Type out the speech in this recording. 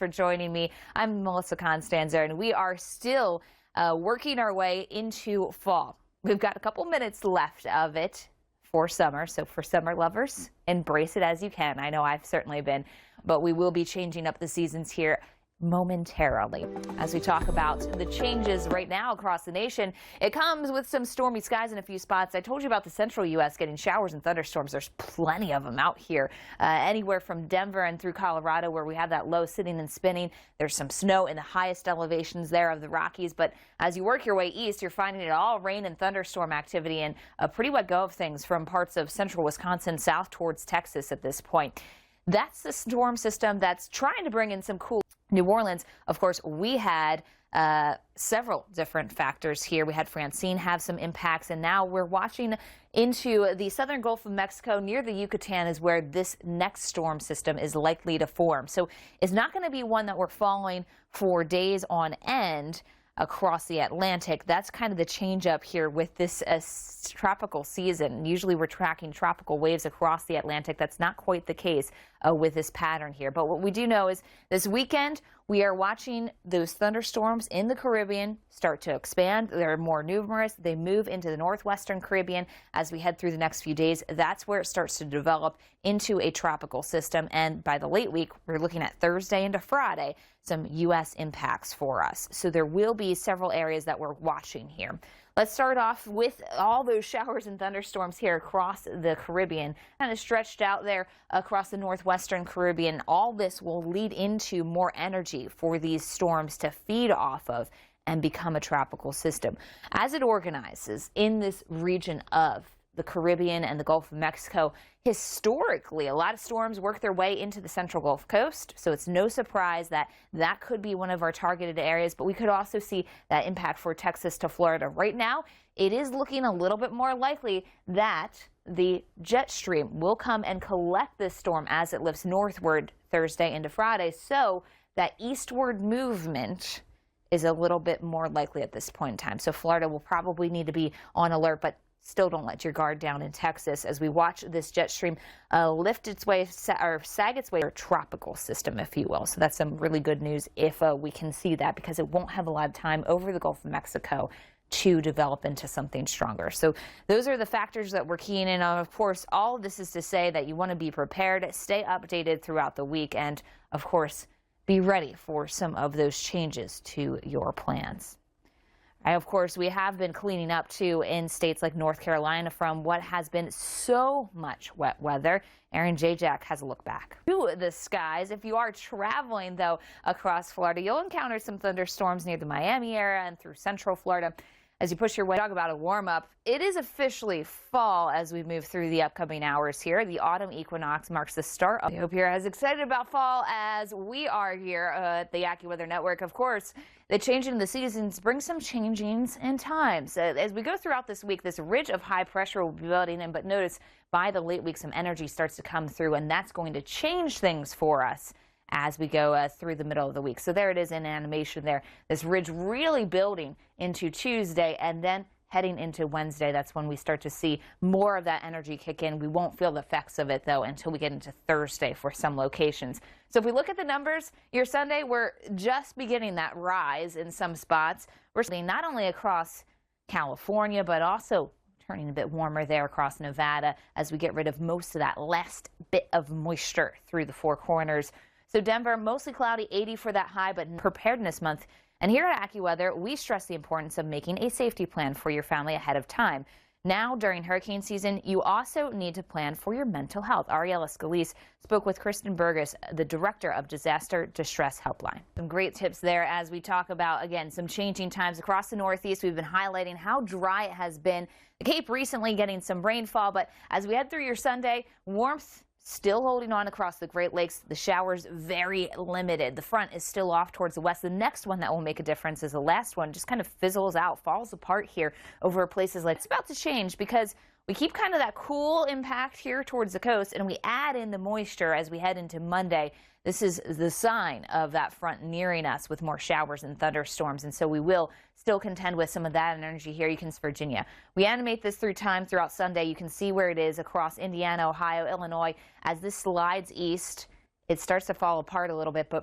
For joining me. I'm Melissa Constanzer, and we are still working our way into fall. We've got a couple minutes left of it for summer, so for summer lovers, embrace it as you can. I know I've certainly been, but we will be changing up the seasons here momentarily. As we talk about the changes right now across the nation, it comes with some stormy skies in a few spots. I told you about the central U.S. getting showers and thunderstorms. There's plenty of them out here, anywhere from Denver and through Colorado, where we have that low sitting and spinning. There's some snow in the highest elevations there of the Rockies, but as you work your way east, you're finding it all rain and thunderstorm activity and a pretty wet go of things from parts of central Wisconsin south towards Texas at this point. That's the storm system that's trying to bring in some cool. New Orleans, of course, we had several different factors here. We had Francine have some impacts, and now we're watching into the southern Gulf of Mexico near the Yucatan is where this next storm system is likely to form. So it's not going to be one that we're following for days on end across the Atlantic. That's kind of the change up here with this tropical season. Usually we're tracking tropical waves across the Atlantic. That's not quite the case with this pattern here. But what we do know is this weekend we are watching those thunderstorms in the Caribbean start to expand. They're more numerous. They move into the northwestern Caribbean as we head through the next few days. That's where it starts to develop into a tropical system. And by the late week, we're looking at Thursday into Friday, some U.S. impacts for us. So there will be several areas that we're watching here. Let's start off with all those showers and thunderstorms here across the Caribbean, kind of stretched out there across the northwestern Caribbean. All this will lead into more energy for these storms to feed off of and become a tropical system. As it organizes in this region of the Caribbean and the Gulf of Mexico, historically, a lot of storms work their way into the central Gulf Coast, so it's no surprise that that could be one of our targeted areas, but we could also see that impact for Texas to Florida. Right now, it is looking a little bit more likely that the jet stream will come and collect this storm as it lifts northward Thursday into Friday, so that eastward movement is a little bit more likely at this point in time. So Florida will probably need to be on alert, but still don't let your guard down in Texas as we watch this jet stream lift its way or sag its way, or tropical system, if you will. So that's some really good news if we can see that, because it won't have a lot of time over the Gulf of Mexico to develop into something stronger. So those are the factors that we're keying in on. Of course, all of this is to say that you want to be prepared, stay updated throughout the week, and of course, be ready for some of those changes to your plans. Of course, we have been cleaning up, too, in states like North Carolina from what has been so much wet weather. Aaron Jack has a look back to the skies. If you are traveling, though, across Florida, you'll encounter some thunderstorms near the Miami area and through central Florida. As you push your way, talk about a warm-up. It is officially fall as we move through the upcoming hours here. The autumn equinox marks the start. I hope you're as excited about fall as we are here at the AccuWeather Network. Of course, the change in the seasons brings some changings in times. As we go throughout this week, this ridge of high pressure will be building in, but notice by the late week, some energy starts to come through, and that's going to change things for us as we go through the middle of the week. So there it is in animation there. This ridge really building into Tuesday and then heading into Wednesday. That's when we start to see more of that energy kick in. We won't feel the effects of it, though, until we get into Thursday for some locations. So if we look at the numbers, your Sunday, we're just beginning that rise in some spots. We're seeing not only across California, but also turning a bit warmer there across Nevada as we get rid of most of that last bit of moisture through the Four Corners. So Denver, mostly cloudy, 80 for that high, but preparedness month. And here at AccuWeather, we stress the importance of making a safety plan for your family ahead of time. Now, during hurricane season, you also need to plan for your mental health. Ariella Scalise spoke with Kristen Burgess, the director of Disaster Distress Helpline. Some great tips there as we talk about, again, some changing times across the Northeast. We've been highlighting how dry it has been. The Cape recently getting some rainfall, but as we head through your Sunday, warmth still holding on across the Great Lakes. The showers very limited. The front is still off towards the west. The next one that will make a difference is the last one. Just kind of fizzles out, falls apart here over places like it's about to change because we keep kind of that cool impact here towards the coast, and we add in the moisture as we head into Monday. This is the sign of that front nearing us with more showers and thunderstorms, and so we will still contend with some of that energy here. You can see Virginia. We animate this through time throughout Sunday. You can see where it is across Indiana, Ohio, Illinois. As this slides east, it starts to fall apart a little bit, but